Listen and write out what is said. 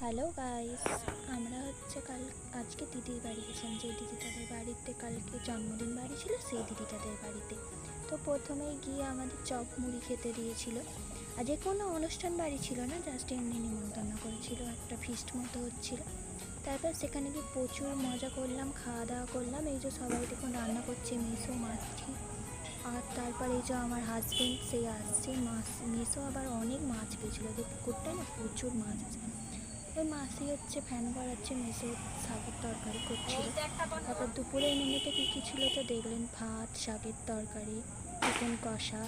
Hello guys, আমরা আজকে দিদির বাড়ি গেছিলাম। যে দিদিটাদের বাড়িতে কালকে জন্মদিন বাড়ি ছিল, সেই দিদিটাদের বাড়িতে। তো প্রথমেই গিয়ে আমাদের চপ মুড়ি খেতে দিয়েছিল। আজকে কোনো অনুষ্ঠান বাড়ি ছিল না, জাস্ট এমনি নিমন্ত্রণ করেছিল, একটা ফিস্ট মতো হচ্ছিল। তারপর সেখানে গিয়ে প্রচুর মজা করলাম, খাওয়া দাওয়া করলাম। এই যে সবাই দেখুন রান্না করছে, মেসো মাছি। আর তারপর এই যে আমার হাজবেন্ড সে আসছে, মেসো আবার অনেক মাছ পেয়েছিলো। যে পুকুরটায় না প্রচুর মাছ আছে। ওই মাসি হচ্ছে ফ্যান করাচ্ছে, মেসে শাকের তরকারি করছিল। তারপর দুপুরের মেনুতে কী কী ছিল তো দেখলেন, ভাত, শাকের তরকারি, চিকেন কষা।